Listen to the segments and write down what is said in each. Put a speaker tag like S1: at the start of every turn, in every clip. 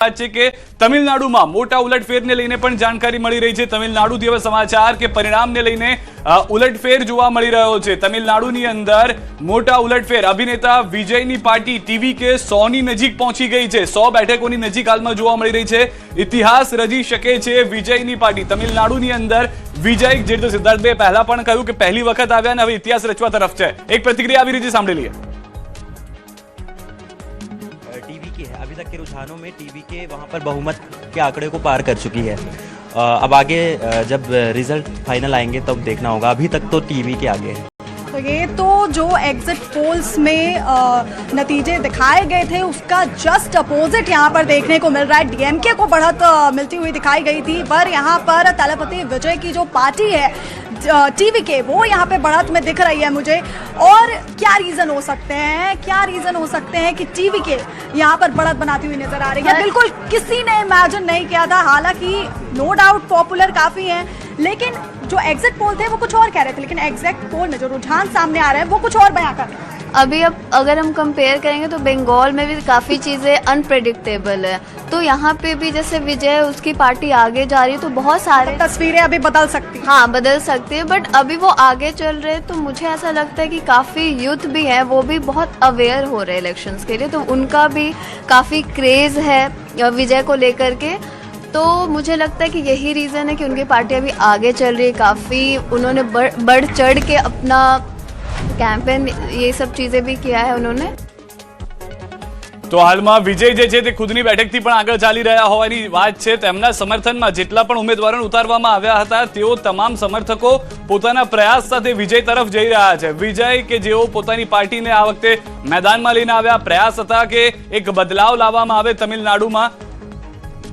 S1: છે કે તમિલનાડુમાં મોટા ઉલટફેરને લઈને પણ જાણકારી મળી રહી છે। તમિલનાડુથી હવે સમાચાર કે પરિણામને લઈને ઉલટફેર જોવા મળી રહ્યો છે। તમિલનાડુની અંદર મોટા ઉલટફેર, અભિનેતા વિજયની પાર્ટી ટીવીકે 100 ની નજીક પહોંચી ગઈ છે। 100 બેઠકોની નજીક હાલમાં જોવા મળી રહી છે। ઇતિહાસ રચી શકે છે વિજયની પાર્ટી। તમિલનાડુની અંદર વિજય, જે રીતે સિદ્ધાર્થભાઈએ પહેલા પણ કહ્યું કે પહેલી વખત આવ્યા અને હવે ઇતિહાસ રચવા તરફ છે। એક પ્રતિક્રિયા આવી રહી છે, સાંભળી લઈએ।
S2: टीवी के है, अभी तक के रुझानों में टीवी के वहाँ पर बहुमत के आंकड़े को पार कर चुकी है। अब आगे जब रिजल्ट फाइनल आएंगे तब देखना होगा, अभी तक तो टीवी के आगे है।
S3: तो ये तो जो एग्जिट पोल्स में नतीजे दिखाए गए थे उसका जस्ट अपोजिट यहाँ पर देखने को मिल रहा है। डीएमके को बढ़त मिलती हुई दिखाई गई थी, पर यहाँ पर तलपति विजय की जो पार्टी है टीवी के, वो यहाँ पे बढ़त में दिख रही है मुझे। और क्या रीज़न हो सकते हैं कि टीवी के यहाँ पर बढ़त बनाती हुई नजर आ रही है। बिल्कुल किसी ने इमेजिन नहीं किया था। हालांकि नो डाउट पॉपुलर काफ़ी हैं, लेकिन जो एग्जिट पोल थे वो कुछ और कह रहे थे, लेकिन एग्जिट पोल में जो रुझान सामने आ रहे हैं वो कुछ और बयां कर रहे हैं।
S4: अभी अब अगर हम कंपेयर करेंगे तो बंगाल में भी काफ़ी चीज़ें अनप्रेडिक्टेबल है, तो यहाँ पे भी जैसे विजय उसकी पार्टी आगे जा रही है तो बहुत सारे
S3: तस्वीरें अभी बदल सकती हैं।
S4: हाँ, बदल सकती है, बट अभी वो आगे चल रहे हैं तो मुझे ऐसा लगता है कि काफ़ी यूथ भी है, वो भी बहुत अवेयर हो रहे हैं इलेक्शंस के लिए, तो उनका भी काफ़ी क्रेज़ है विजय को लेकर के। तो मुझे लगता है कि यही रीज़न है कि उनकी पार्टी अभी आगे चल रही है। काफ़ी उन्होंने बढ़ चढ़ के अपना कैंपेन, ये सब चीज़ें भी किया है उन्होंने।
S1: તો હાલમાં વિજય જે છે તે ખુદની બેઠકથી પણ આગળ ચાલી રહ્યા હોવાની વાત છે। તેમના સમર્થનમાં જેટલા પણ ઉમેદવારોને ઉતારવામાં આવ્યા હતા તેઓ તમામ સમર્થકો પોતાના પ્રયાસ સાથે વિજય તરફ જઈ રહ્યા છે। વિજય કે જેઓ પોતાની પાર્ટીને આ વખતે મેદાનમાં લઈને આવ્યા, પ્રયાસ હતા કે એક બદલાવ લાવવામાં આવે તમિલનાડુમાં।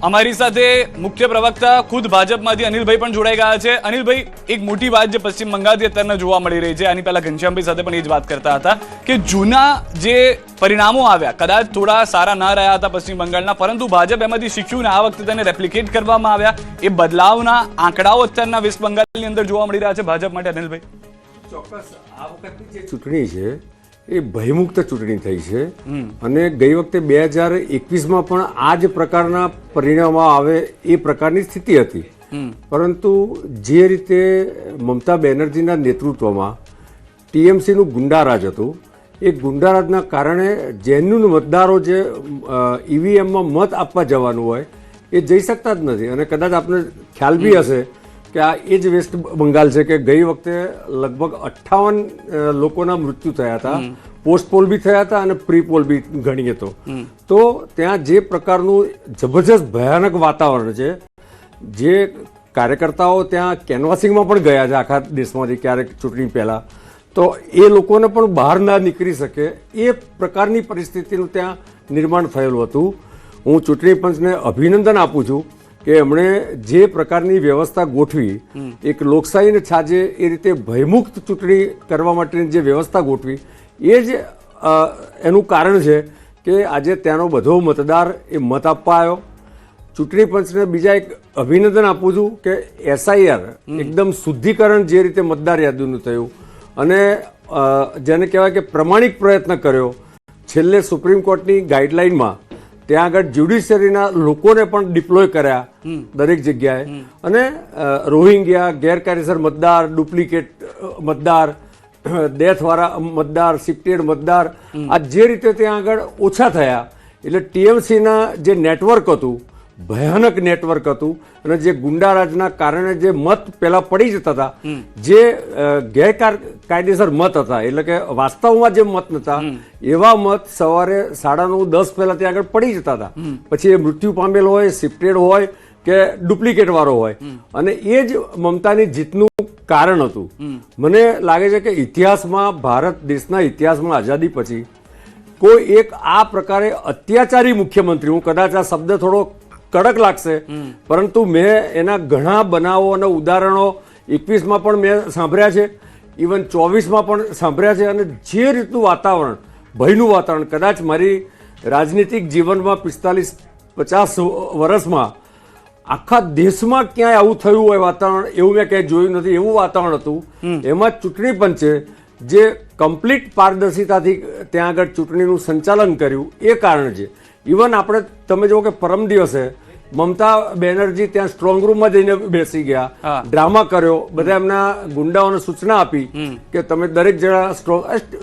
S1: અમારી સાથે મુખ્ય પ્રવક્તા ખુદ ભાજપમાંથી અનિલભાઈ પણ જોડાઈ ગયા છે। અનિલભાઈ, એક મોટી વાત જે પશ્ચિમ બંગાળથી અત્યારે જોવા મળી રહી છે, આની પહેલા ઘનશ્યામભાઈ સાથે પણ એ જ વાત કરતા હતા કે જૂના જે પરિણામો આવ્યા કદાચ થોડા સારા ના રહ્યા હતા પશ્ચિમ બંગાળના, પરંતુ ભાજપ એમાંથી શીખ્યું ને આ વખતે તેને રેપ્લિકેટ કરવામાં આવ્યા। એ બદલાવના આંકડાઓ અત્યારના વેસ્ટ બંગાળની અંદર જોવા મળી રહ્યા છે ભાજપ માટે। અનિલભાઈ,
S5: ચોક્કસ આ વખતની જે ચૂંટણી છે એ ભયમુક્ત ચૂંટણી થઈ છે અને ગઈ વખતે 2021માં પણ આ જ પ્રકારના પરિણામો આવે એ પ્રકારની સ્થિતિ હતી, પરંતુ જે રીતે મમતા બેનર્જીના નેતૃત્વમાં ટીએમસીનું ગુંડારાજ હતું, એ ગુંડારાજના કારણે જેન્યુન મતદારો જે ઈવીએમમાં મત આપવા જવાનું હોય એ જઈ શકતા જ નથી। અને કદાચ આપને ખ્યાલ બી હશે કે આ એ જ વેસ્ટ બંગાળ છે કે ગઈ વખતે લગભગ 58 લોકોના મૃત્યુ થયા હતા, પોસ્ટ પોલ બી થયા હતા અને પ્રી પોલ બી ગણીએ તો ત્યાં જે પ્રકારનું જબરજસ્ત ભયાનક વાતાવરણ છે, જે કાર્યકર્તાઓ ત્યાં કેનવાસિંગમાં પણ ગયા છે આખા દેશમાંથી ક્યારેક ચૂંટણી પહેલાં, તો એ લોકોને પણ બહાર ના નીકળી શકે એ પ્રકારની પરિસ્થિતિનું ત્યાં નિર્માણ થયેલું હતું। હું ચૂંટણી પંચને અભિનંદન આપું છું કે એમણે જે પ્રકારની વ્યવસ્થા ગોઠવી, એક લોકશાહીને છાજે એ રીતે ભયમુક્ત ચૂંટણી કરવા માટેની જે વ્યવસ્થા ગોઠવી, એ જ એનું કારણ છે કે આજે ત્યાંનો બધો મતદાર એ મત આપવા આવ્યો। ચૂંટણી પંચને બીજા એક અભિનંદન આપું છું કે એસઆઈઆર એકદમ શુદ્ધિકરણ જે રીતે મતદાર યાદીનું થયું અને જેને કહેવાય કે પ્રમાણિક પ્રયત્ન કર્યો। છેલ્લે સુપ્રીમ કોર્ટની ગાઈડલાઇનમાં ત્યાં આગળ જ્યુડિશિયરીના લોકોને પણ ડિપ્લોય કર્યા દરેક જગ્યાએ, અને રોહિંગ્યા, ગેરકાયદેસર મતદાર, ડુપ્લિકેટ મતદાર, ડેથવાળા મતદાર, શિફ્ટેડ મતદાર, આ જે રીતે ત્યાં આગળ ઓછા થયા, એટલે ટીએમસીના જે નેટવર્ક હતું, ભયાનક નેટવર્ક હતું, અને જે ગુંડારાજના કારણે જે મત પહેલા પડી જતા હતા, જે ગેરકાયદેસર મત હતા, એટલે કે વાસ્તવમાં જે મત નહોતા એવા મત સવારે 9:30-10 પહેલા ત્યાં આગળ પડી જતા હતા, પછી એ મૃત્યુ પામેલ હોય, શિફ્ટેડ હોય કે ડુપ્લિકેટ વાળો હોય, અને એ જ મમતાની જીતનું કારણ હતું। મને લાગે છે કે ઇતિહાસમાં, ભારત દેશના ઇતિહાસમાં આઝાદી પછી કોઈ એક આ પ્રકારે અત્યાચારી મુખ્યમંત્રી, હું કદાચ આ શબ્દ થોડો કડક લાગશે પરંતુ મેં એના ઘણા બનાવો અને ઉદાહરણો 21માં પણ મેં સાંભળ્યા છે, ઇવન 24માં પણ સાંભળ્યા છે, અને જે રીતનું વાતાવરણ, ભયનું વાતાવરણ, કદાચ મારી રાજનીતિક જીવનમાં 45-50 વર્ષમાં આખા દેશમાં ક્યાંય આવું થયું હોય વાતાવરણ એવું મેં ક્યાંય જોયું નથી, એવું વાતાવરણ હતું। એમાં ચૂંટણી પંચે જે કમ્પ્લીટ પારદર્શિતાથી ત્યાં આગળ ચૂંટણીનું સંચાલન કર્યું એ કારણ છે। ઇવન આપણે તમે જુઓ કે પરમ દિવસે મમતા બેનર્જી ત્યાં સ્ટ્રોંગ રૂમમાં જઈને બેસી ગયા, ડ્રામા કર્યો, બધા એમના ગુંડાઓને સૂચના આપી કે તમે દરેક જણા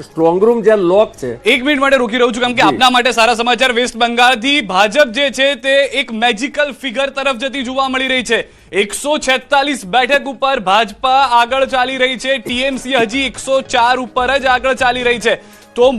S5: સ્ટ્રોંગ રૂમ જ્યાં લોક છે.
S1: એક મિનિટ માટે રોકી રહ્યું છું કેમ કે આપના માટે સારા સમાચાર. વેસ્ટ બંગાળથી ભાજપ જે છે તે એક મેજિકલ ફિગર તરફ જતી જોવા મળી રહી છે. 146 બેઠક ઉપર ભાજપા આગળ ચાલી રહી છે, ટીએમસી હજી 104 ઉપર જ આગળ ચાલી રહી છે. તો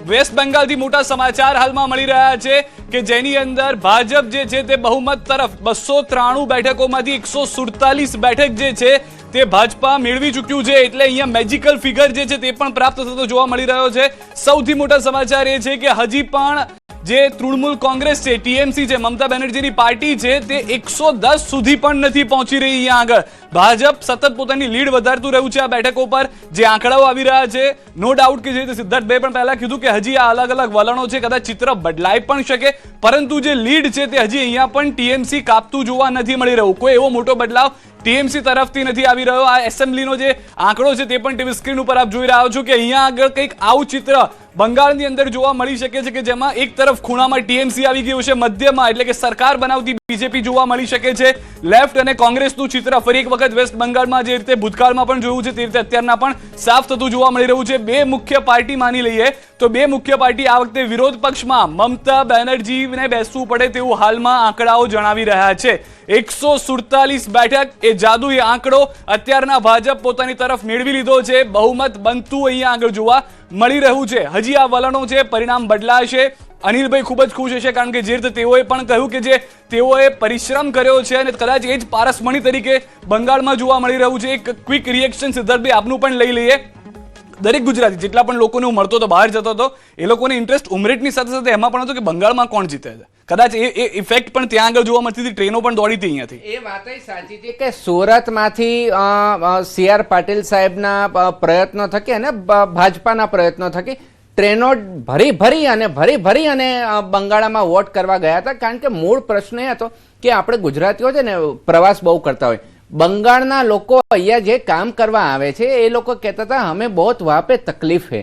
S1: વેસ્ટ બંગાળથી મોટા સમાચાર હાલમાં મળી રહ્યા છે કે જેની અંદર ભાજપ જે છે તે બહુમત તરફ 293 બેઠકોમાંથી 147 બેઠક જે છે તે ભાજપા મેળવી ચૂક્યું છે. એટલે અહીંયા મેજિકલ ફિગર જે છે તે પણ પ્રાપ્ત થતો જોવા મળી રહ્યો છે. સૌથી મોટા સમાચાર એ છે કે હજી પણ જે તૃણમૂલ કોંગ્રેસ છે, ટીએમસી છે, મમતા બેનર્જીની પાર્ટી છે તે 110 સુધી પણ નથી પહોંચી રહી. અહીંયા આગળ ભાજપ સતત પોતાની લીડ વધારતું રહ્યું છે આ બેઠકો પર. જે આંકડાઓ આવી રહ્યા છે, નો ડાઉટ કે જે રીતે સિદ્ધાર્થભાઈ પણ પહેલા કીધું કે હજી આ અલગ અલગ વલણો છે, કદાચ ચિત્ર બદલાઈ પણ શકે, પરંતુ જે લીડ છે તે હજી અહીંયા પણ ટીએમસી કાપતું જોવા નથી મળી રહ્યું. કોઈ એવો મોટો બદલાવ ટીએમસી તરફથી નથી આવી રહ્યો. આ એસેમ્બલીનો જે આંકડો છે તે પણ ટીવી સ્ક્રીન ઉપર આપ જોઈ રહ્યા છો કે અહીંયા આગળ કંઈક આવું ચિત્ર બંગાળની અંદર જોવા મળી શકે છે કે જેમાં એક તરફ ખૂણામાં ટીએમસી આવી ગયું છે, મધ્યમાં એટલે કે સરકાર બનાવતી બીજેપી જોવા મળી શકે છે, લેફ્ટ અને કોંગ્રેસનું ચિત્ર ફરી એક વખત વેસ્ટ બંગાળમાં જે રીતે ભૂતકાળમાં પણ જોયું છે તે રીતે અત્યારના પણ સાફ થતું જોવા મળી રહ્યું છે. બે મુખ્ય પાર્ટી માની લઈએ તો બે મુખ્ય પાર્ટી આ વખતે વિરોધ પક્ષમાં મમતા બેનર્જીને બેસવું પડે તેવું હાલમાં આંકડાઓ જણાવી રહ્યા છે. 147 બેઠક એ જાદુઈ આંકડો અત્યારના ભાજપ પોતાની તરફ મેળવી લીધો છે. બહુમત બનતું અહીંયા આગળ જોવા મળી રહ્યું છે. હજી આ વલણો છે, પરિણામ બદલાશે. અનિલભાઈ ખૂબ જ ખુશ હશે કારણ કે જે રીતે તેઓએ પણ કહ્યું કે જે તેઓએ પરિશ્રમ કર્યો છે અને કદાચ એ જ પારસમણી તરીકે બંગાળમાં જોવા મળી રહ્યું છે. એક ક્વિક રિએક્શન સિદ્ધાર્થભાઈ આપનું પણ લઈ લઈએ. દરેક ગુજરાતી જેટલા પણ લોકોને હું મળતો હતો, બહાર જતો હતો, એ લોકોને ઇન્ટરેસ્ટ ઉમરેઠની સાથે સાથે એમાં પણ હતો કે બંગાળમાં કોણ જીતે છે. કદાચ એ ઇફેક્ટ પણ ત્યાં આગળ જોવા મળતી હતી, ટ્રેનો પણ દોડી હતી અહીંયાથી.
S6: એ વાત સાચી છે કે સુરતમાંથી સી.આર. પાટીલ સાહેબના પ્રયત્નો થકી અને ભાજપાના પ્રયત્નો થકી ટ્રેનો ભરી ભરી અને બંગાળમાં વોટ કરવા ગયા હતા. કારણ કે મૂળ પ્રશ્ન એ હતો કે આપણે ગુજરાતીઓ છે ને પ્રવાસ બહુ કરતા હોય, બંગાળના લોકો અહીંયા જે કામ કરવા આવે છે એ લોકો કહેતા હતા હમે બહુત વહાં પે તકલીફ હે.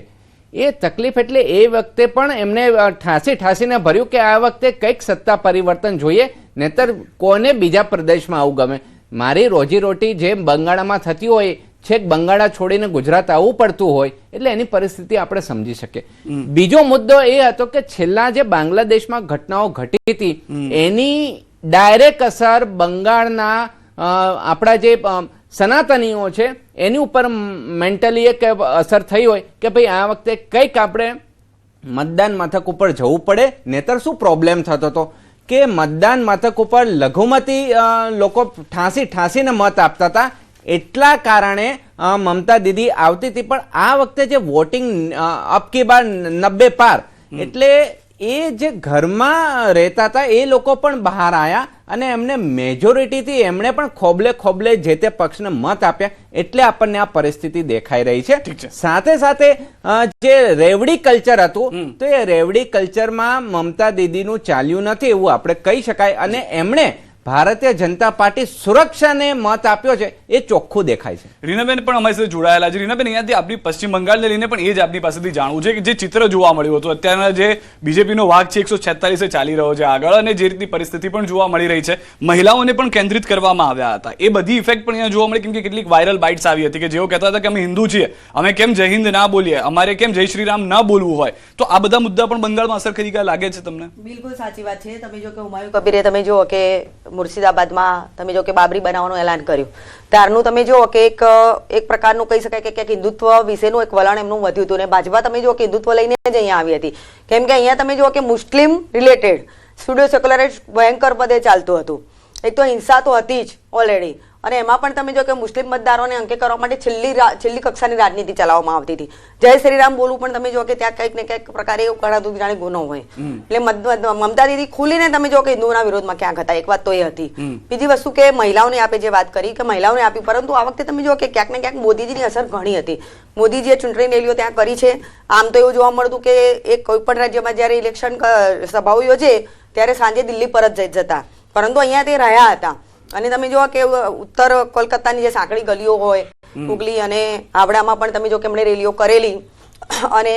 S6: એ તકલીફ એટલે એ વખતે પણ એમને ઠાસીને ભર્યું કે આ વખતે કંઈક સત્તા પરિવર્તન જોઈએ, નહીતર કોને બીજા પ્રદેશમાં આવું ગમે. મારી રોજીરોટી જે બંગાળમાં થતી હોય, છેક બંગાળા છોડીને ગુજરાત આવવું પડતું હોય, એટલે એની પરિસ્થિતિ આપણે સમજી શકીએ. બીજો મુદ્દો એ હતો કે છેલ્લા જે બાંગ્લાદેશમાં ઘટનાઓ ઘટી હતી એની ડાયરેક્ટ અસર બંગાળના આપણા જે સનાતનીઓ છે એની ઉપર મેન્ટલી એક અસર થઈ હોય કે ભાઈ આ વખતે કંઈક આપણે મતદાન મથક ઉપર જવું પડે. નહીતર શું પ્રોબ્લેમ થતો હતો કે મતદાન મથક ઉપર લઘુમતી લોકો ઠાંસીને મત આપતા હતા, એટલા કારણે મમતા દીદી આવતી હતી. પણ આ વખતે જે વોટિંગ અબકી બાર 90 પાર, એટલે એ જે ઘરમાં રહેતા હતા એ લોકો પણ બહાર આવ્યા અને એમને મેજોરિટીથી એમણે પણ ખોબલે જે તે પક્ષને મત આપ્યા. એટલે આપણને આ પરિસ્થિતિ દેખાઈ રહી છે. સાથે સાથે જે રેવડી કલ્ચર હતું તો એ રેવડી કલ્ચરમાં મમતા દીદીનું ચાલ્યું નથી એવું આપણે કહી શકાય. અને એમણે ભારતીય જનતા પાર્ટી સુરક્ષાને મત આપ્યો છે એ ચોખ્ખું દેખાય છે.
S1: રીનાબેન પણ અમારી સાથે જોડાયેલા છે. રીનાબેન, અહીંયાથી આપણી પશ્ચિમ બંગાળને લઈને પણ એ જ આપની પાસેથી જાણવું છે કે જે ચિત્ર જોવા મળ્યું હતું, અત્યારના જે બીજેપીનો વાઘ છે 146 ચાલી રહ્યો છે આગળ, અને જે રીતની પરિસ્થિતિ પણ જોવા મળી રહી છે, મહિલાઓને પણ કેન્દ્રિત કરવામાં આવ્યા હતા, એ બધી ઇફેક્ટ પણ અહીંયા જોવા મળી. કેમ કે કેટલીક વાયરલ બાઇટ્સ આવી હતી કે જેઓ કહેતા હતા કે અમે હિન્દુ છીએ, અમે કેમ જય હિન્દ ના બોલીએ, અમારે કેમ જય શ્રી રામ ના બોલવું હોય. તો આ બધા મુદ્દા પણ બંગાળમાં અસર કરી ગયા લાગે છે તમને?
S7: બિલકુલ સાચી વાત છે. તમે જો કે હુમાયુ કબીરે તમે જુઓ કે મુર્શિદાબાદમાં તમે જો કે બાબરી બનાવવાનું એલાન કર્યું ત્યારનું તમે જુઓ કે એક પ્રકારનું કહી શકાય કે ક્યાંક હિન્દુત્વ વિશેનું એક વલણ એમનું વધ્યું હતું. ને ભાજપા તમે જુઓ કે હિન્દુત્વ લઈને જ અહીંયા આવી હતી. કેમ કે અહીંયા તમે જુઓ કે મુસ્લિમ રિલેટેડ સ્ટુડિયો સેક્યુલરિસ્ટ ભયંકર પદે ચાલતું હતું. એક તો હિંસા તો હતી જ ઓલરેડી, અને એમાં પણ તમે જો કે મુસ્લિમ મતદારોને અંકે કરવા માટે છેલ્લી કક્ષાની રાજનીતિ ચલાવવામાં આવતી હતી. જય શ્રીરામ બોલવું પણ તમે જો કે ત્યાં કંઈક ને કંઈક પ્રકારે એવું કરાતું જાણે ગુનો હોય. એટલે મમતા દીદી ખુલીને તમે જો કે હિન્દુઓના વિરોધમાં ક્યાંક હતા. એક વાત તો એ હતી. બીજી વસ્તુ કે મહિલાઓને આપે જે વાત કરી કે મહિલાઓને આપી, પરંતુ આ વખતે તમે જો કે ક્યાંક ને ક્યાંક મોદીજીની અસર ઘણી હતી. મોદીજીએ ચૂંટણી રેલીઓ ત્યાં કરી છે. આમ તો એવું જોવા મળતું કે એક કોઈ પણ રાજ્યમાં જ્યારે ઇલેક્શન સભાઓ યોજે ત્યારે સાંજે દિલ્હી પરત જતા, પરંતુ અહીંયા તે રહ્યા હતા. અને તમે જો કે ઉત્તર કોલકાતાની જે સાંકડી ગલીઓ હોય, હુગલી અને હાવડામાં પણ તમે જો કે એમણે રેલીઓ કરેલી. અને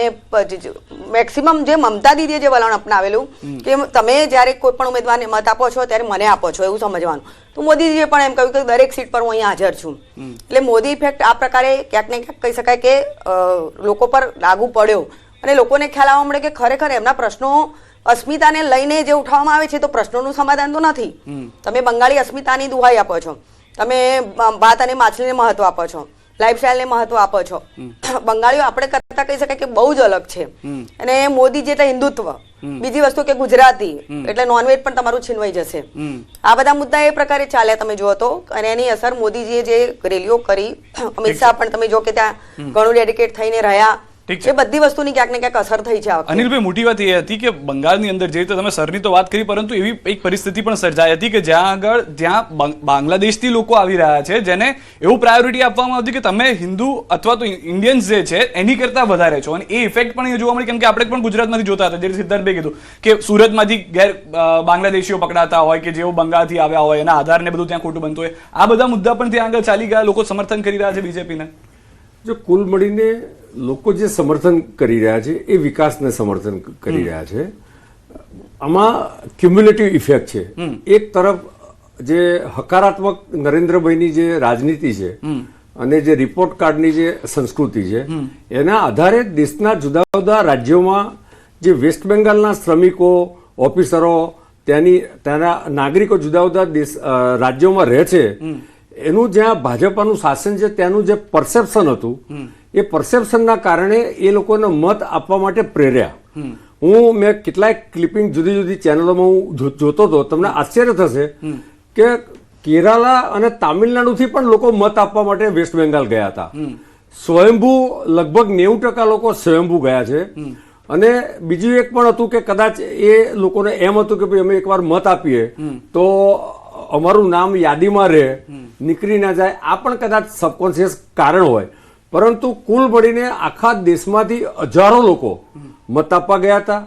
S7: મેક્સિમમ જે મમતા દીદીએ જે વલણ અપનાવેલું કે તમે જ્યારે કોઈ પણ ઉમેદવારને મત આપો છો ત્યારે મને આપો છો એવું સમજવાનું, તો મોદીજીએ પણ એમ કહ્યું કે દરેક સીટ પર હું અહીંયા હાજર છું. એટલે મોદી ઇફેક્ટ આ પ્રકારે ક્યાંક ને ક્યાંક કહી શકાય કે લોકો પર લાગુ પડ્યો અને લોકોને ખ્યાલ આવવા મળે કે ખરેખર એમના પ્રશ્નો અસ્મિતાને લઈને જે ઉઠાવવામાં આવે છે તો પ્રશ્નોનું સમાધાન તો નથી. તમે બંગાળી અસ્મિતાની દુહાઈ આપો છો, તમે ભાત અને માછલીને મહત્વ આપો છો, લાઈફસ્ટાઈલને મહત્વ આપો છો. બંગાળીઓ આપણે કરતા કહી શકાય કે બહુ જ અલગ છે. અને મોદી જે એટલે હિન્દુત્વ, બીજી વસ્તુ કે ગુજરાતી એટલે નોનવેજ પણ તમારું છીનવાઈ જશે. આ બધા મુદ્દા એ પ્રકારે ચાલ્યા તમે જુઓ તો, અને એની અસર મોદીજીએ જે રેલીઓ કરી, અમિત શાહ પણ તમે જો કે ત્યાં ઘણું ડેડિકેટ થઈને રહ્યા, એ બધી વસ્તુની ક્યાંક ને ક્યાંક અસર થઈ છે.
S1: અનિલભાઈ, મોટી વાત એ હતી કે બંગાળની અંદર જે રીતે તમે સરની તો વાત કરી, પરંતુ એવી એક પરિસ્થિતિ પણ સર્જાઈ હતી કે જ્યાં બાંગ્લાદેશથી લોકો આવી રહ્યા છે, જેને એવું પ્રાયોરિટી આપવામાં આવતી કે તમે હિન્દુ અથવા તો ઇન્ડિયન્સ જે છે એની કરતા વધારે છો, અને એ ઇફેક્ટ પણ એ જોવા મળી. કેમ કે આપણે પણ ગુજરાતમાંથી જોતા હતા, જે સિદ્ધાર્થભાઈ કીધું કે સુરતમાંથી બાંગ્લાદેશીઓ પકડાતા હોય કે જેઓ બંગાળથી આવ્યા હોય, એના આધારને બધું ત્યાં ખોટું બનતું હોય. આ બધા મુદ્દા પણ ત્યાં આગળ ચાલી ગયા, લોકો સમર્થન કરી રહ્યા છે બીજેપીને.
S5: જો કુલ મળીને લોકો જે સમર્થન કરી રહ્યા છે એ વિકાસને સમર્થન કરી રહ્યા છે. આમાં ક્યુમ્યુલેટિવ ઇફેક્ટ છે. એક તરફ જે હકારાત્મક નરેન્દ્રભાઈની જે રાજનીતિ છે અને જે રિપોર્ટ કાર્ડની જે સંસ્કૃતિ છે, એના આધારે દેશના જુદા જુદા રાજ્યોમાં જે વેસ્ટ બેંગાલના શ્રમિકો, ઓફિસરો, ત્યાંના નાગરિકો જુદા જુદા રાજ્યોમાં રહે છે, એનું જ્યાં ભાજપાનું શાસન છે ત્યાંનું જે પરસેપ્શન હતું, એ પરસેપ્શનના કારણે એ લોકોને મત આપવા માટે પ્રેર્યા. મેં કેટલાય ક્લિપિંગ જુદી જુદી ચેનલોમાં હું જોતો હતો. તમને આશ્ચર્ય થશે કે કેરાલા અને તામિલનાડુથી પણ લોકો મત આપવા માટે વેસ્ટ બેંગાલ ગયા હતા. સ્વયંભૂ લગભગ 90% લોકો સ્વયંભૂ ગયા છે. અને બીજું એક પણ હતું કે કદાચ એ લોકોને એમ હતું કે ભાઈ અમે એકવાર મત આપીએ તો અમારું નામ યાદીમાં રહે, નીકળી ના જાય. આ પણ કદાચ સબકોન્શિયસ કારણ હોય. પરંતુ કુલ મળીને આખા દેશમાંથી હજારો લોકો મત આપવા ગયા હતા,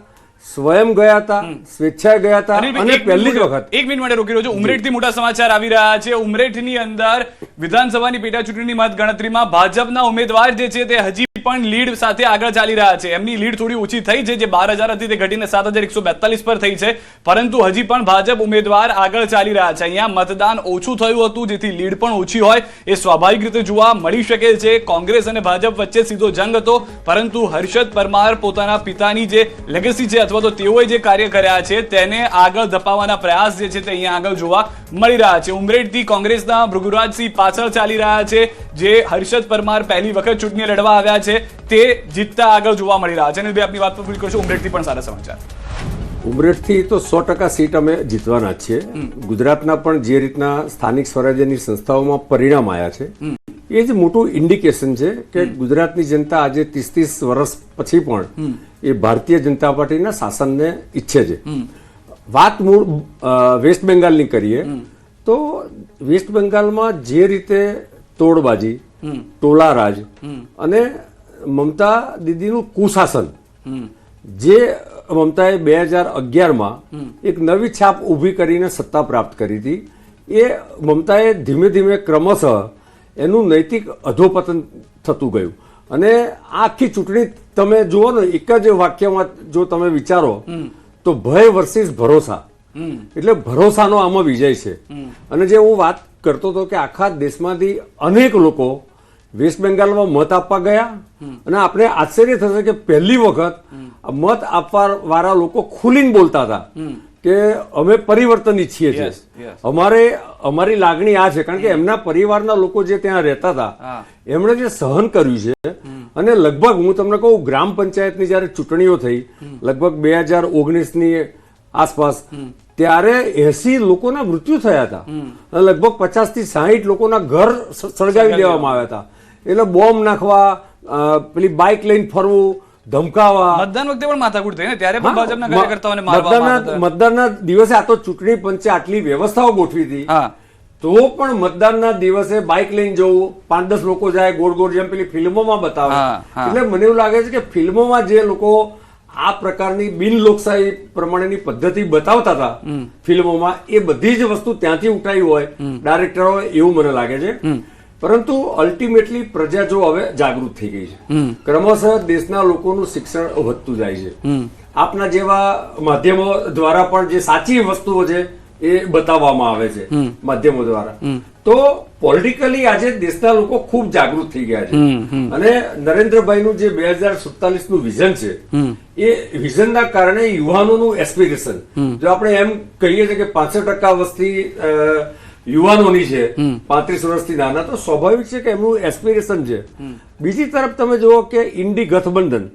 S5: સ્વયં ગયા હતા, સ્વેચ્છાએ ગયા હતા. અને પહેલી જ વખત
S1: એક મિનિટ માટે રોકી રહ્યો છું. ઉમરેઠથી મોટા સમાચાર આવી રહ્યા છે. ઉમરેઠની અંદર વિધાનસભાની પેટા ચૂંટણીની મત ગણતરીમાં ભાજપના ઉમેદવાર જે છે તે હજી પણ લીડ સાથે આગળ ચાલી રહ્યા છે. એમની લીડ થોડી ઓછી થઈ છે, જે 12,000 હતી તે ઘટીને 7,142 પર થઈ છે, પરંતુ હજી પણ ભાજપ ઉમેદવાર આગળ ચાલી રહ્યા છે. અહીંયા મતદાન ઓછું થયું હતું, જેથી લીડ પણ ઓછી હોય એ સ્વાભાવિક રીતે જોવા મળી શકે છે. કોંગ્રેસ અને ભાજપ વચ્ચે સીધો જંગ હતો, પરંતુ હર્ષદ પરમાર પોતાના પિતાની જે લેગેસી છે અથવા તો તેઓએ જે કાર્ય કર્યા છે તેને આગળ ધપાવવાના પ્રયાસ જે છે તે અહીંયા આગળ જોવા મળી રહ્યા છે. ઉમરેઠથી કોંગ્રેસના ભૃગુરાજસિંહ પાછળ ચાલી રહ્યા છે, જે હર્ષદ પરમાર પહેલી વખત ચૂંટણી લડવા આવ્યા છે તે જીતતા આગળ જોવા મળી રહ્યા છે. અને બે આપની વાત પર પૂરી કરશું. ઉમરેઠથી પણ સારા સમાચાર.
S5: ઉમરેઠથી તો 100% સીટ અમે જીતવાના જ છીએ. ગુજરાતના પણ જે રીતના સ્થાનિક સ્વરાજ્યની સંસ્થાઓમાં પરિણામ આવ્યા છે, એ જ મોટું ઇન્ડિકેશન છે કે ગુજરાતની જનતા આજે 30 વર્ષ પછી પણ એ ભારતીય જનતા પાર્ટીના શાસનને ઈચ્છે છે. વાત મૂળ વેસ્ટ બેંગાલની કરીએ તો વેસ્ટ બેંગાલમાં જે રીતે તોડબાજી, ટોલારાજ અને મમતા દીદીનું કુશાસન, જે મમતાએ 2011માં એક નવી છાપ ઊભી કરીને સત્તા પ્રાપ્ત કરી હતી, એ મમતાએ ધીમે ધીમે ક્રમશઃ એનું નૈતિક અધોપતન થતું ગયું. અને આ આખી ચૂંટણી તમે જુઓ ને, એક જ વાક્યમાં જો તમે વિચારો તો ભય વર્સિસ ભરોસા, એટલે ભરોસાનો આમાં વિજય છે. અને જે હું વાત કરતો હતો કે આખા દેશમાંથી અનેક લોકો વેસ્ટ બેંગાલમાં મત આપવા ગયા, અને આપણે આશ્ચર્ય થશે કે પહેલી વખત મત આપવા વાળા લોકો ખુલીને બોલતા હતા કે અમે પરિવર્તન ઈચ્છીએ છીએ. અમારી લાગણી આ છે, કારણ કે એમના પરિવારના લોકો જે ત્યાં રહેતા હતા એમણે જે સહન કર્યું છે. અને લગભગ હું તમને કહું, ગ્રામ પંચાયતની જયારે ચૂંટણીઓ થઈ લગભગ 2019ની આસપાસ, ત્યારે 80 લોકોના મૃત્યુ થયા હતા અને લગભગ 50 થી 60 લોકોના ઘર સળગાવી દેવામાં આવ્યા હતા. એટલે બોમ્બ નાખવા, પેલી બાઇક લઈને ફરવું, ધમકાવા.
S1: મતદાન વખતે પણ માથાકૂટ થઈ ને, ત્યારે પણ ભાજપના કાર્યકર્તાઓને મારવામાં આવ્યા હતા.
S5: મતદાનના દિવસે આ તો ચૂંટણી પંચે આટલી વ્યવસ્થાઓ ગોઠવી હતી, તો પણ મતદાનના દિવસે બાઇક લઈને જવું, 5-10 લોકો જાય ગોળ ગોળ, જેમ પેલી ફિલ્મોમાં બતાવે. એટલે મને એવું લાગે છે કે ફિલ્મોમાં જે લોકો આ પ્રકારની બિન લોકશાહી પ્રમાણેની પદ્ધતિ બતાવતા હતા ફિલ્મોમાં, એ બધી જ વસ્તુ ત્યાંથી ઉઠાવી હોય ડાયરેક્ટરો, એવું મને લાગે છે. પરંતુ અલ્ટિમેટલી પ્રજા જો હવે જાગૃત થઈ ગઈ છે, ક્રમશઃ દેશના લોકોનું શિક્ષણ વધતું જાય છે. આપના જેવા માધ્યમો દ્વારા પણ જે સાચી વસ્તુઓ છે એ બતાવવામાં આવે છે માધ્યમો દ્વારા. તો પોલિટિકલી આજે દેશના લોકો ખૂબ જાગૃત થઈ ગયા છે અને નરેન્દ્રભાઈનું જે 2047 નું વિઝન છે એ વિઝનના કારણે યુવાનોનું એસ્પિરેશન, જો આપણે એમ કહીએ છીએ કે 65% વસ્તી યુવાનોની છે 35 વર્ષથી નાના, તો સ્વાભાવિક છે કે એમનું એસ્પિરેશન છે. બીજી તરફ તમે જુઓ કે ઇન્ડી ગઠબંધન,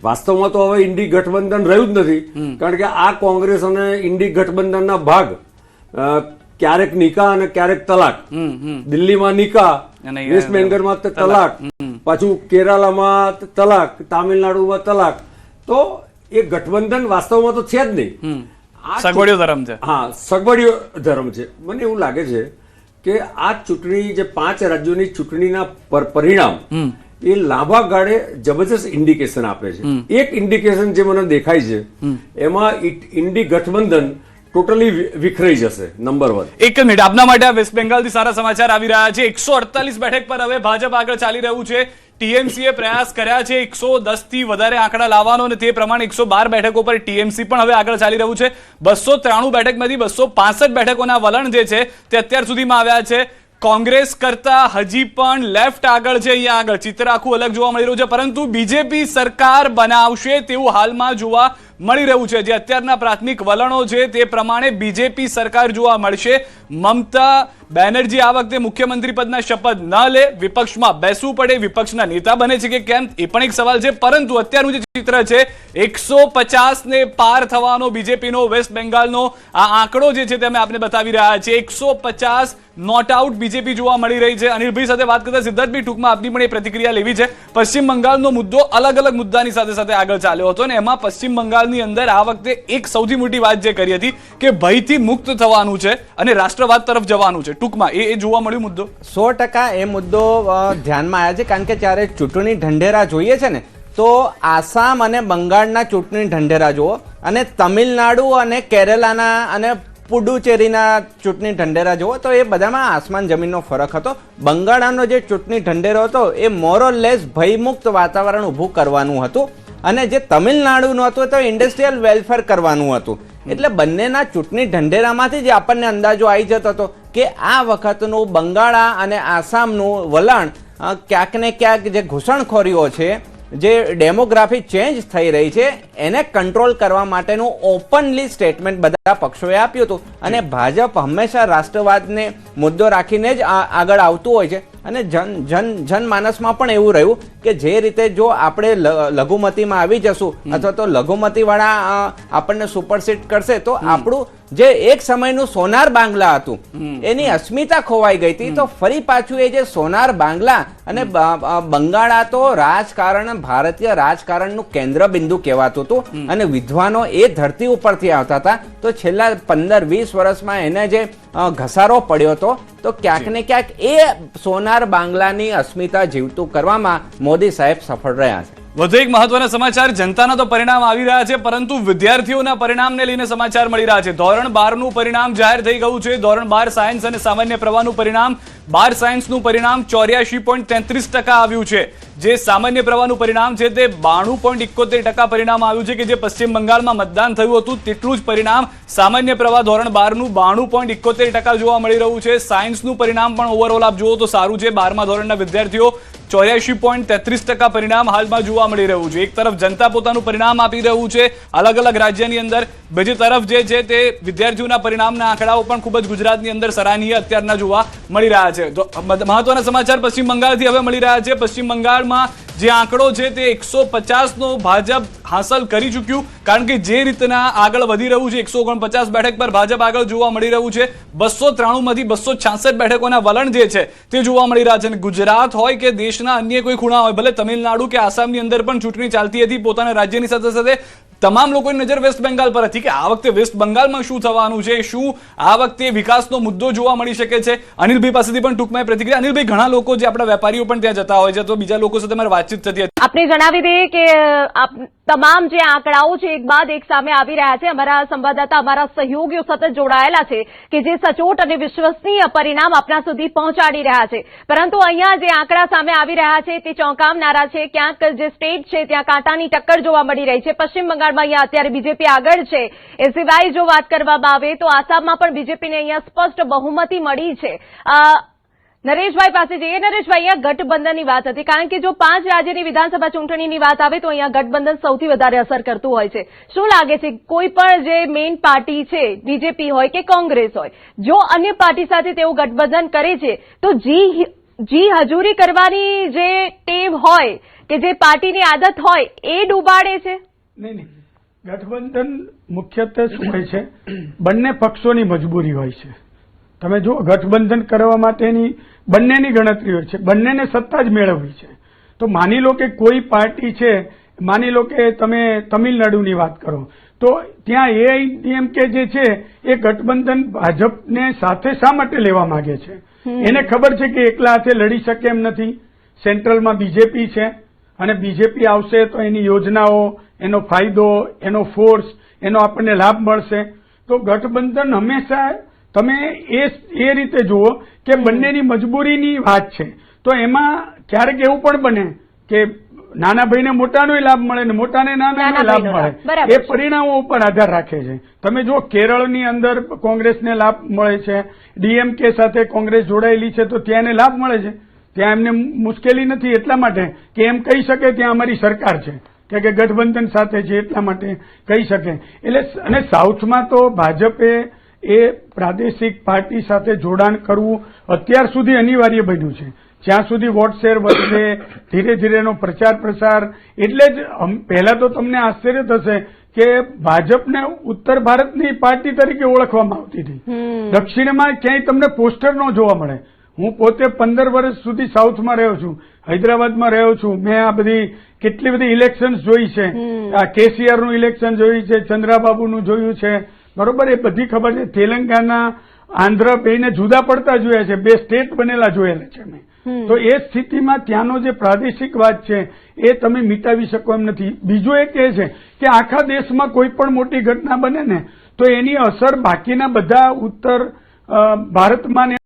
S5: વાસ્તવમાં તો હવે ઇન્ડી ગઠબંધન રહ્યું જ નથી, કારણ કે આ કોંગ્રેસ અને ઇન્ડી ગઠબંધનના ભાગ ક્યારેક નિકાહ અને ક્યારેક તલાક. દિલ્હીમાં નિકાહ, વેસ્ટ બેંગલમાં તલાક, પાછું કેરાલામાં તલાક, તામિલનાડુમાં તલાક. તો એ ગઠબંધન વાસ્તવમાં તો છે જ નહીં,
S1: સગવડિયો ધર્મ છે.
S5: હા, સગવડિયો ધર્મ છે. મને એવું લાગે છે કે આ ચૂંટણી, જે 5 રાજ્યોની ચૂંટણીના પરિણામ એ લાંબા ગાળે જબરજસ્ત ઇન્ડિકેશન આપે છે. એક ઇન્ડિકેશન જે મને દેખાય છે એમાં ઇન્ડી ગઠબંધન ટોટલી વિખરાઈ જશે. નંબર 1.
S1: એક મિનિટ, આપના માટે આ વેસ્ટ બેંગાલથી સારા સમાચાર આવી રહ્યા છે. 148 બેઠક પર હવે ભાજપ આગળ ચાલી રહ્યું છે. ટીએમસીએ પ્રયાસ કર્યા છે 110 થી વધારે આંકડા લાવવાનો અને તે પ્રમાણે 112 બેઠકો પર ટીએમસી પણ હવે આગળ ચાલી રહ્યું છે. 293 બેઠકમાંથી 265 બેઠકોના વલણ જે છે તે અત્યાર સુધીમાં આવ્યા છે. કોંગ્રેસ કરતા હજી પણ લેફ્ટ આગળ છે. અહીંયા આગળ ચિત્ર આખું અલગ જોવા મળી રહ્યું છે, પરંતુ બીજેપી સરકાર બનાવશે તેવું હાલમાં જોવા મળી રહ્યું છે. જે અત્યારના પ્રાથમિક વલણો છે તે પ્રમાણે બીજેપી સરકાર જોવા મળશે. મમતા બેનર્જી આ વખતે મુખ્યમંત્રી પદના શપથ ન લે, વિપક્ષમાં બેસવું પડે, વિપક્ષના નેતા બને છે કે કેમ એ પણ એક સવાલ છે. પરંતુ અત્યારનું જે ચિત્ર છે 150 ને પાર થવાનો બીજેપીનો વેસ્ટ બેંગાલનો આ આંકડો જે છે તે અમે આપને બતાવી રહ્યા છે. 150 નોટ આઉટ બીજેપી જોવા મળી રહી છે. અનિલભાઈ સાથે વાત કરતા સિદ્ધાર્થભાઈ, ટૂંકમાં આપની પણ એ પ્રતિક્રિયા લેવી છે. પશ્ચિમ બંગાળનો મુદ્દો અલગ અલગ મુદ્દાની સાથે સાથે આગળ ચાલ્યો હતો અને એમાં પશ્ચિમ બંગાળની અંદર આ વખતે એક સૌથી મોટી વાત જે કરી હતી કે ભયથી મુક્ત થવાનું છે અને રાષ્ટ્રવાદ તરફ જવાનું છે. ટૂંકમાં એ જોવા મળ્યો મુદ્દો.
S6: 100% એ મુદ્દો ધ્યાનમાં આવ્યા છે, કારણ કે જ્યારે ચૂંટણી ઢંઢેરા જોઈએ છે ને તો આસામ અને બંગાળના ચૂંટણી ઢંઢેરા જુઓ અને તમિલનાડુ અને કેરલાના અને પુડુચેરીના ચૂંટણી ઢંઢેરા જુઓ તો એ બધામાં આસમાન જમીનનો ફરક હતો. બંગાળનો જે ચૂંટણી ઢંઢેરો હતો એ મોરલેસ ભયમુક્ત વાતાવરણ ઊભું કરવાનું હતું અને જે તમિલનાડુનું હતું તો ઇન્ડસ્ટ્રીયલ વેલફેર કરવાનું હતું. એટલે બંનેના ચૂંટણી ઢંઢેરામાંથી જ આપણને અંદાજો આવી જતો હતો કે આ વખતનું બંગાળા અને આસામનું વલણ ક્યાંક ને ક્યાંક જે ઘૂસણખોરીઓ છે, જે ડેમોગ્રાફી ચેન્જ થઈ રહી છે એને કંટ્રોલ કરવા માટેનું ઓપનલી સ્ટેટમેન્ટ બધા પક્ષોએ આપ્યું હતું. અને ભાજપ હંમેશા રાષ્ટ્રવાદને મુદ્દો રાખીને જ આગળ આવતું હોય છે અને જનમાનસમાં પણ એવું રહ્યું કે જે રીતે જો આપણે લઘુમતીમાં આવી જશું અથવા તો લઘુમતીવાળા આપણને સુપરસીડ કરશે તો આપણું જે એક સમયનું સોનાર બાંગ્લા હતું એની અસ્મિતા ખોવાઈ ગઈ હતી. તો ફરી પાછું એ જે સોનાર બાંગ્લા અને બંગાળા તો રાજકારણ, ભારતીય રાજકારણનું કેન્દ્ર બિંદુ કહેવાતું હતું અને વિદ્વાનો એ ધરતી ઉપરથી આવતા હતા. તો છેલ્લા 15-20 વર્ષમાં એને જે ઘસારો પડ્યો હતો તો ક્યાંક ને ક્યાંક એ સોનાર બાંગ્લાની અસ્મિતા જીવતું કરવામાં મોદી સાહેબ સફળ રહ્યા છે.
S1: વધુ એક મહત્વના સમાચાર, જનતાના તો પરિણામ આવી રહ્યા છે પરંતુ વિદ્યાર્થીઓના પરિણામને લઈને સમાચાર મળી રહ્યા છે. ધોરણ 12 નું પરિણામ જાહેર થઈ ગયું છે. ધોરણ 12 સાયન્સ અને સામાન્ય પ્રવાહનું પરિણામ, 12 સાયન્સનું પરિણામ 84.33% આવ્યું છે. જે સામાન્ય પ્રવાહનું પરિણામ છે તે 92.71% પરિણામ આવ્યું છે કે જે પશ્ચિમ બંગાળમાં મતદાન થયું હતું તેટલું જ પરિણામ સામાન્ય પ્રવાહ ધોરણ 12 નું 92.71% જોવા મળી રહ્યું છે. સાયન્સનું પરિણામ પણ ઓવરઓલ આપ જુઓ તો સારું છે. 12મા ધોરણના વિદ્યાર્થીઓ 84.33% પરિણામ હાલમાં જોવા મળી રહ્યું છે. એક તરફ જનતા પોતાનું પરિણામ આપી રહ્યું છે અલગ અલગ રાજ્યની અંદર, બીજી તરફ જે છે તે વિદ્યાર્થીઓના પરિણામના આંકડાઓ પણ ખૂબ જ ગુજરાતની અંદર સરાહનીય અત્યારના જોવા મળી રહ્યા છે. મહત્વના સમાચાર પશ્ચિમ બંગાળથી હવે મળી રહ્યા છે. પશ્ચિમ બંગાળમાં જે આંકડો છે તે 150 નો ભાજપ હાંસલ કરી ચૂક્યું, કારણ કે જે રીતના આગળ વધી રહ્યું છે 149 બેઠક પર ભાજપ આગળ જોવા મળી રહ્યું છે. 293 માંથી 266 બેઠકોના વલણ જે છે તે જોવા મળી રહ્યા છે. અને ગુજરાત હોય કે દેશના અન્ય કોઈ ખૂણા હોય, ભલે તમિલનાડુ કે આસામની અંદર પણ ચૂંટણી ચાલતી હતી, પોતાના રાજ્યની સાથે સાથે તમામ લોકોની નજર વેસ્ટ બેંગાલ પર હતી કે આ વખતે વેસ્ટ બંગાળમાં શું થવાનું છે, શું આ વખતે વિકાસનો મુદ્દો જોવા મળી શકે છે. અનિલભાઈ પાસેથી પણ ટૂંકમાં પ્રતિક્રિયા. અનિલભાઈ, ઘણા લોકો જે આપણા વેપારીઓ પણ ત્યાં જતા હોય છે તો બીજા લોકો સાથે મારી વાતચીત થતી હતી.
S8: આપણે જણાવી દઈએ કે તમામ જે આંકડાઓ છે એક બાદ એક સામે આવી રહ્યા છે. અમારા સંવાદદાતા, અમારા સહયોગીઓ સતત જોડાયેલા છે કે જે સચોટ અને વિશ્વસનીય પરિણામ આપના સુધી પહોંચાડી રહ્યા છે. પરંતુ અહીંયા જે આંકડા સામે આવી રહ્યા છે તે ચોંકાવનારા છે. ક્યાંક જે સ્ટેટ છે ત્યાં કાંટાની ટક્કર જોવા મળી રહી છે. પશ્ચિમ બંગાળમાં અહીંયા અત્યારે બીજેપી આગળ છે. એ સિવાય જો વાત કરવામાં આવે તો આસામમાં પણ બીજેપીને અહીંયા સ્પષ્ટ બહુમતી મળી છે. નરેશભાઈ પાસે જઈએ. નરેશભાઈ, અહીંયા ગઠબંધનની વાત હતી, કારણ કે જો 5 રાજ્યની વિધાનસભા ચૂંટણીની વાત આવે તો અહીંયા ગઠબંધન સૌથી વધારે અસર કરતું હોય છે. શું લાગે છે, કોઈ પણ જે મેઇન પાર્ટી છે, બીજેપી હોય કે કોંગ્રેસ હોય, જો અન્ય પાર્ટી સાથે તેઓ ગઠબંધન કરે છે તો જી હજૂરી કરવાની જે ટેવ હોય કે જે પાર્ટીની આદત હોય એ ડૂબાડે છે?
S9: નહીં, ગઠબંધન મુખ્યત્વે શું હોય છે, બંને પક્ષોની મજબૂરી હોય છે. તમે જો ગઠબંધન કરવા માટેની બંનેની ગણતરી હોય છે, બંનેને સત્તા જ મેળવવી છે. તો માની લો કે કોઈ પાર્ટી છે, માની લો કે તમે તમિલનાડુની વાત કરો તો ત્યાં એઆઈડીએમકે જે છે એ ગઠબંધન ભાજપને સાથે શા માટે લેવા માંગે છે? એને ખબર છે કે એકલા હાથે લડી શકે એમ નથી. સેન્ટ્રલમાં બીજેપી છે અને બીજેપી આવશે તો એની યોજનાઓ, એનો ફાયદો, એનો ફોર્સ, એનો આપણને લાભ મળશે. તો ગઠબંધન હંમેશા તમે એ રીતે જુઓ કે બંનેની મજબૂરીની વાત છે. તો એમાં ક્યારેક એવું પણ બને કે નાના ભાઈને મોટાનો લાભ મળે ને મોટાને નાનાનો લાભ મળે. એ પરિણામો ઉપર આધાર રાખે છે. તમે જો કેરળની અંદર કોંગ્રેસને લાભ મળે છે, ડીએમકે સાથે કોંગ્રેસ જોડાયેલી છે તો ત્યાં એને લાભ મળે છે. ત્યાં એમને મુશ્કેલી નથી એટલા માટે કે એમ કહી શકે ત્યાં અમારી સરકાર છે કે ગઠબંધન સાથે છે એટલા માટે કહી શકે. એટલે અને સાઉથમાં તો ભાજપે એ પ્રાદેશિક પાર્ટી સાથે જોડાણ કરવું અત્યાર સુધી અનિવાર્ય બન્યું છે. જ્યાં સુધી વોટ શેર વધશે, ધીરે ધીરે એનો પ્રચાર પ્રસાર. એટલે જ પહેલા તો તમને આશ્ચર્ય થશે કે ભાજપને ઉત્તર ભારતની પાર્ટી તરીકે ઓળખવામાં આવતી હતી. દક્ષિણમાં ક્યાંય તમને પોસ્ટર ન જોવા મળે. હું પોતે 15 વર્ષ સુધી સાઉથમાં રહ્યો છું, હૈદરાબાદમાં રહ્યો છું. મેં આ બધી કેટલી બધી ઇલેક્શન્સ જોઈ છે. આ કેસીઆર નું ઇલેક્શન જોયું છે, ચંદ્રાબાબુનું જોયું છે, બરોબર. એ બધી ખબર છે. તેલંગાના, આંધ્ર બેને જુદા પડતા જોયા છે, 2 સ્ટેટ બનેલા જોયેલા છે મેં. તો એ સ્થિતિમાં ત્યાંનો જે પ્રાદેશિકવાદ છે એ તમે મિટાવી શકો એમ નથી. બીજું એક એ છે કે આખા દેશમાં કોઈ પણ મોટી ઘટના બને ને તો એની અસર બાકીના બધા ઉત્તર ભારતમાં